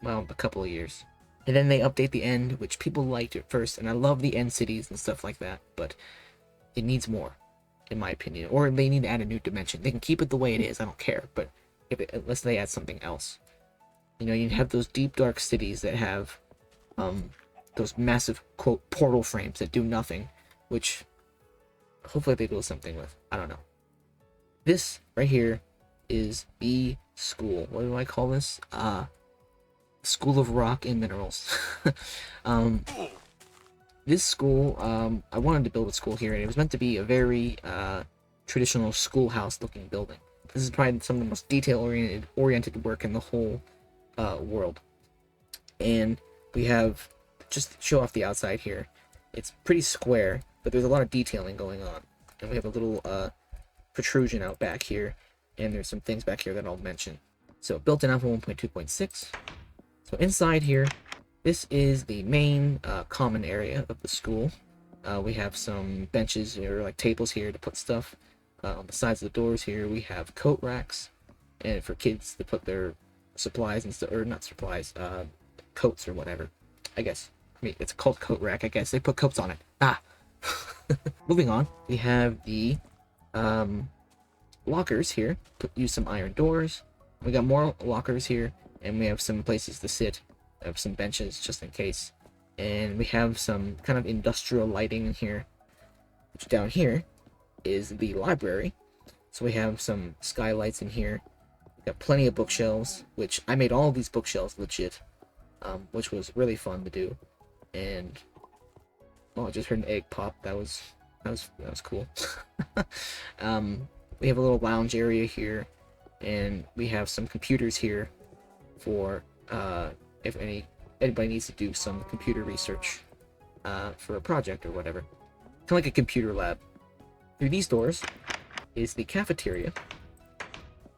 Well, a couple of years. And then they update the End, which people liked at first, and I love the End cities and stuff like that, but it needs more, in my opinion. Or they need to add a new dimension. They can keep it the way it is, I don't care, but unless they add something else. You have those deep, dark cities that have those massive, quote, portal frames that do nothing, which hopefully they do something with. I don't know. This right here is the school. What do I call this? School of Rock and Minerals. This school, I wanted to build a school here, and it was meant to be a very traditional schoolhouse looking building. This is probably some of the most detail-oriented work in the whole world. And we have, just to show off the outside here, it's pretty square, but there's a lot of detailing going on. And we have a little protrusion out back here, and there's some things back here that I'll mention. So built in Alpha 1.2.6. So inside here, this is the main common area of the school. We have some benches or like tables here to put stuff. On the sides of the doors here, we have coat racks, and for kids to put their supplies and stuff, or not supplies, coats or whatever. I guess. I mean, it's called coat rack. I guess they put coats on it. Moving on, we have the lockers here. Use some iron doors. We got more lockers here, and we have some places to sit. We have some benches just in case, and we have some kind of industrial lighting in here. Which down here is the library. So we have some skylights in here. We got plenty of bookshelves, which I made all of these bookshelves legit, which was really fun to do. And oh, I just heard an egg pop. That was cool. We have a little lounge area here, and we have some computers here for if anybody needs to do some computer research for a project or whatever. Kind of like a computer lab. Through these doors is the cafeteria,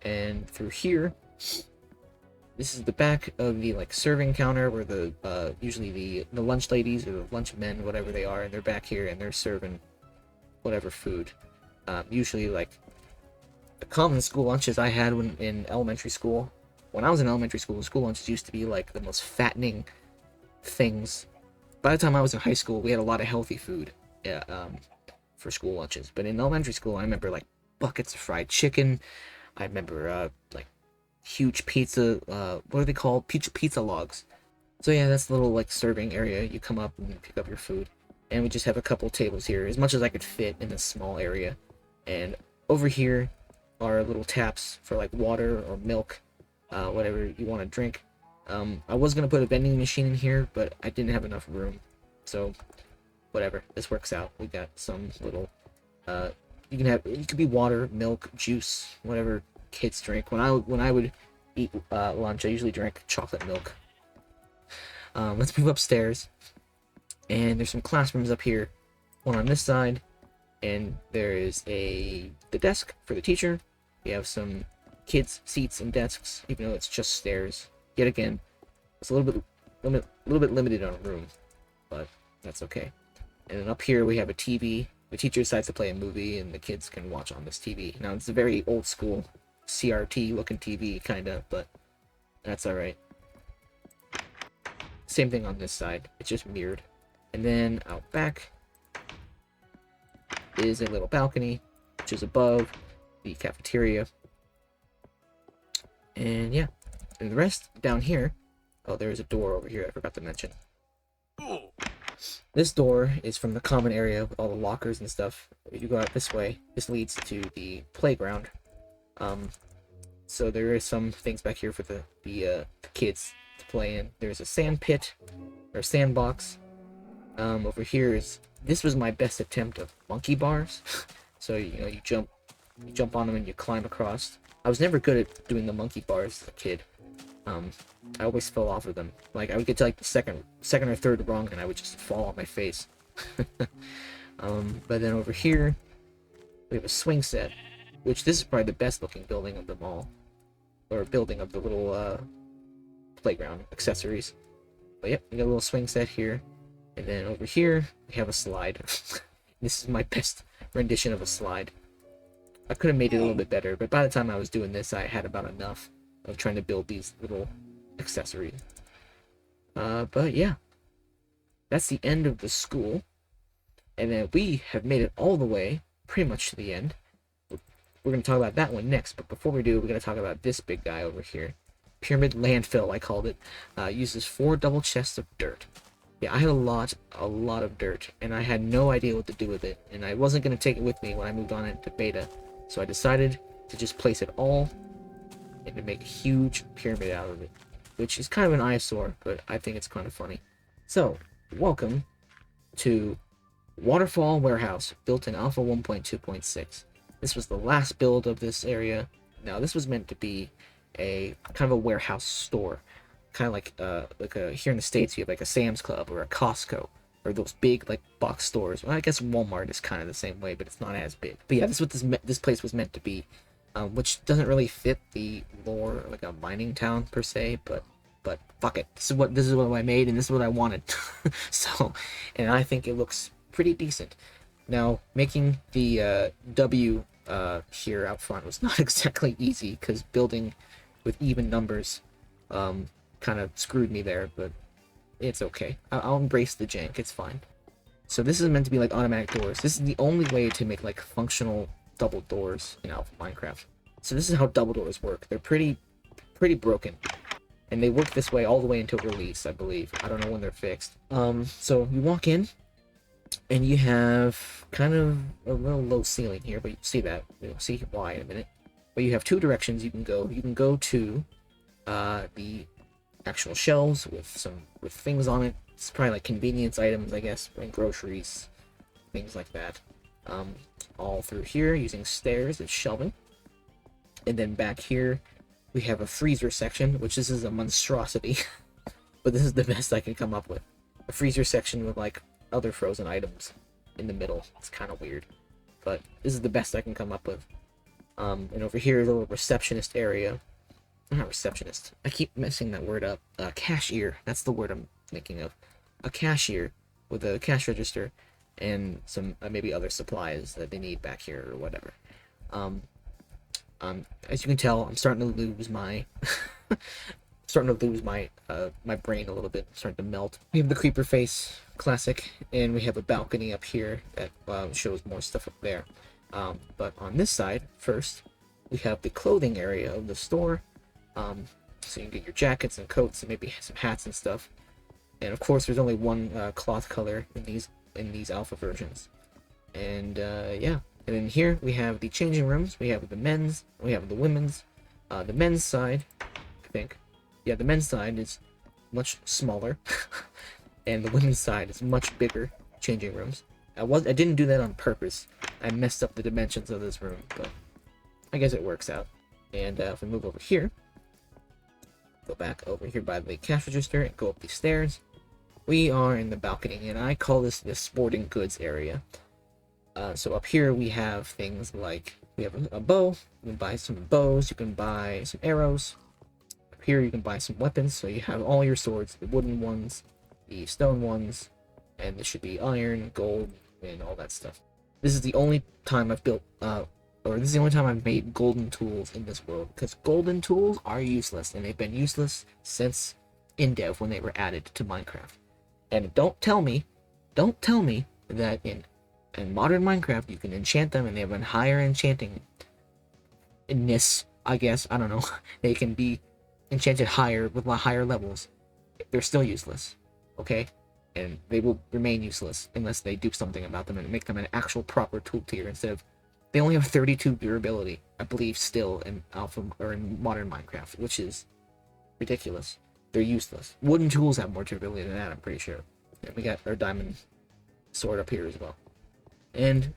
and through here, this is the back of the serving counter where the usually the lunch ladies or the lunch men, whatever they are, and they're back here and they're serving whatever food. Usually the common school lunches I had when in elementary school. When I was in elementary school, school lunches used to be like the most fattening things. By the time I was in high school, we had a lot of healthy food for school lunches. But in elementary school, I remember buckets of fried chicken. I remember huge pizza. What are they called? Pizza logs. So yeah, that's the little serving area. You come up and pick up your food. And we just have a couple tables here, as much as I could fit in this small area. And over here are little taps for water or milk, whatever you want to drink. I was gonna put a vending machine in here, but I didn't have enough room, so whatever. This works out. We got some little. It could be water, milk, juice, whatever kids drink. When I would eat lunch, I usually drank chocolate milk. Let's move upstairs, and there's some classrooms up here. One on this side, and there is the desk for the teacher. We have some kids' seats and desks, even though it's just stairs. Yet again, it's a little bit limited on room, but that's okay. And then up here we have a TV. The teacher decides to play a movie, and the kids can watch on this TV. Now it's a very old school CRT looking TV, kinda, but that's all right. Same thing on this side. It's just mirrored. And then out back is a little balcony, which is above the cafeteria. And yeah, and the rest down here. Oh, there's a door over here I forgot to mention. This door is from the common area with all the lockers and stuff. If you go out this way, this leads to the playground. So there is some things back here for the kids to play in. There's a sand pit or sandbox. Over here this was my best attempt of monkey bars. So you jump on them and you climb across. I was never good at doing the monkey bars as a kid. I always fell off of them. I would get to the second or third rung and I would just fall on my face. But then over here We have a swing set, which this is probably the best looking building of them all. Or building of the little playground accessories. But yep, we got a little swing set here. And then over here, we have a slide. This is my best rendition of a slide. I could have made it a little bit better, but by the time I was doing this, I had about enough of trying to build these little accessories. But yeah, that's the end of the school. And then we have made it all the way, pretty much to the end. We're going to talk about that one next, but before we do, we're going to talk about this big guy over here. Pyramid Landfill, I called it. Uses 4 double chests of dirt. Yeah, I had a lot of dirt, and I had no idea what to do with it, and I wasn't going to take it with me when I moved on into beta, so I decided to just place it all and to make a huge pyramid out of it, which is kind of an eyesore, but I think it's kind of funny. So, welcome to Waterfall Warehouse, built in Alpha 1.2.6. This was the last build of this area. Now, this was meant to be a kind of a warehouse store. Kind of like here in the States, you have like a Sam's Club or a Costco, or those big like box stores. Well, I guess Walmart is kind of the same way, but it's not as big. But yeah, this is what this place was meant to be, which doesn't really fit the lore like a mining town per se. But fuck it, this is what I made, and this is what I wanted. So, and I think it looks pretty decent. Now, making the W here out front was not exactly easy, because building with even numbers kind of screwed me there, but it's okay. I'll embrace the jank, it's fine. So this is meant to be like automatic doors. This is the only way to make like functional double doors in Alpha Minecraft. So this is how double doors work. They're pretty broken, and they work this way all the way until release, I believe. I don't know when they're fixed. So you walk in, and you have kind of a little low ceiling here, but you'll see that. You'll see why in a minute. But you have 2 directions you can go. You can go to the actual shelves with things on it. It's probably like convenience items, I guess, and groceries, things like that. All through here using stairs and shelving. And then back here, we have a freezer section, which this is a monstrosity, but this is the best I can come up with. A freezer section with like other frozen items in the middle. It's kind of weird, but this is the best I can come up with. And over here is a little receptionist area. Not receptionist. I keep messing that word up. Cashier. That's the word I'm thinking of. A cashier with a cash register and some maybe other supplies that they need back here or whatever. As you can tell, I'm starting to lose my my brain a little bit. I'm starting to melt. We have the creeper face, classic, and we have a balcony up here that shows more stuff up there. But on this side, first, we have the clothing area of the store. So you can get your jackets and coats and maybe some hats and stuff. And of course, there's only one cloth color in these alpha versions. And yeah, and then here we have the changing rooms. We have the men's, we have the women's. The men's side, I think, yeah, the men's side is much smaller, and the women's side is much bigger changing rooms. I didn't do that on purpose. I messed up the dimensions of this room, but I guess it works out. And if we move over here, go back over here by the cash register and go up these stairs, we are in the balcony, and I call this the sporting goods area. So up here we have things like, we have a bow. You can buy some bows, you can buy some arrows. Up here you can buy some weapons, so you have all your swords, the wooden ones, the stone ones, and this should be iron, gold, and all that stuff. This is the only time I've built, or this is the only time I've made golden tools in this world, because golden tools are useless, and they've been useless since InDev when they were added to Minecraft. And don't tell me that in modern Minecraft you can enchant them and they have a higher enchantingness, I guess, I don't know. They can be enchanted higher with higher levels. They're still useless, okay? And they will remain useless unless they do something about them and make them an actual proper tool tier instead of, they only have 32 durability, I believe, still in alpha or in modern Minecraft, which is ridiculous. They're useless. Wooden tools have more durability than that, I'm pretty sure. And we got our diamond sword up here as well. And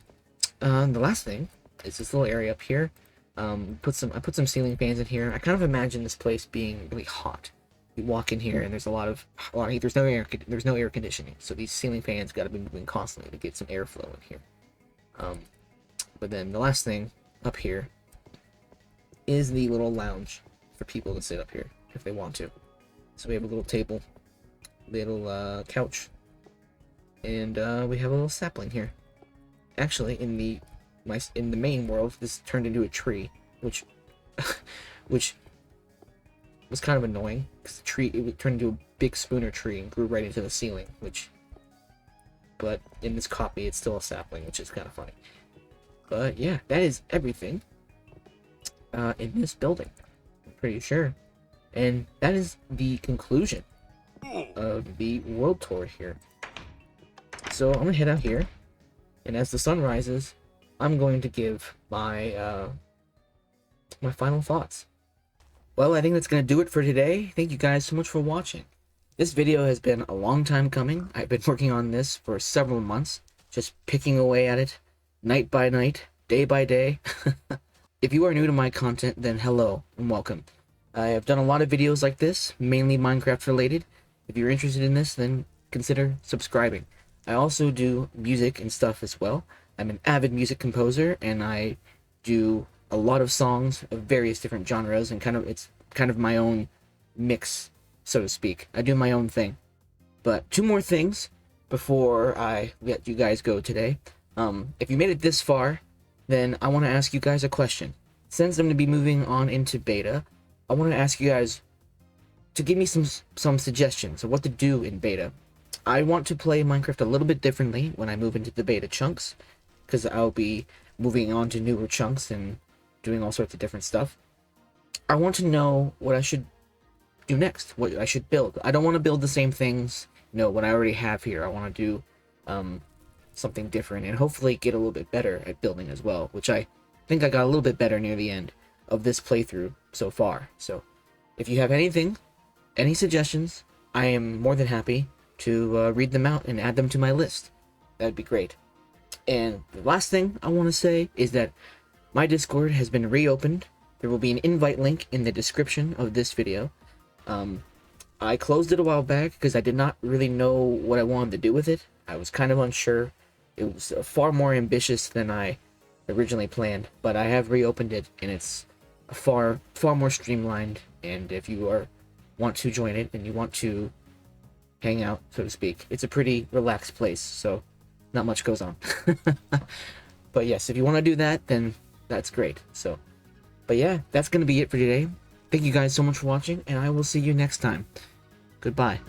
the last thing is this little area up here. I put some ceiling fans in here. I kind of imagine this place being really hot. You walk in here and there's a lot of heat. There's no air conditioning, so these ceiling fans got to be moving constantly to get some airflow in here. But then the last thing up here is the little lounge for people to sit up here if they want to. So we have a little table, little couch, and we have a little sapling here. Actually, in the main world, this turned into a tree, which which was kind of annoying because the tree, it turned into a big spooner tree and grew right into the ceiling. But in this copy, it's still a sapling, which is kind of funny. But yeah, that is everything in this building, I'm pretty sure. And that is the conclusion of the world tour here. So I'm gonna head out here, and as the sun rises, I'm going to give my my final thoughts. Well, I think that's gonna do it for today. Thank you guys so much for watching. This video has been a long time coming. I've been working on this for several months, just picking away at it, night by night, day by day. If you are new to my content, then hello and welcome. I have done a lot of videos like this, mainly Minecraft related. If you're interested in this, then consider subscribing. I also do music and stuff as well. I'm an avid music composer, and I do a lot of songs of various different genres, and it's kind of my own mix, so to speak. I do my own thing. But 2 more things before I let you guys go today. If you made it this far, then I want to ask you guys a question. Since I'm going to be moving on into beta, I want to ask you guys to give me some suggestions of what to do in beta. I want to play Minecraft a little bit differently when I move into the beta chunks, because I'll be moving on to newer chunks and doing all sorts of different stuff. I want to know what I should do next, what I should build. I don't want to build the same things, what I already have here. I want to do something different and hopefully get a little bit better at building as well, which I think I got a little bit better near the end of this playthrough so far. So if you have any suggestions, I am more than happy to read them out and add them to my list. That'd be great. And the last thing I want to say is that my Discord has been reopened. There will be an invite link in the description of this video. I closed it a while back because I did not really know what I wanted to do with it. I was kind of unsure. It was far more ambitious than I originally planned, but I have reopened it, and it's far more streamlined. And if you want to join it and you want to hang out, so to speak, it's a pretty relaxed place, so not much goes on. But yes, if you want to do that, then that's great. So, but yeah, that's gonna be it for today. Thank you guys so much for watching, and I will see you next time. Goodbye.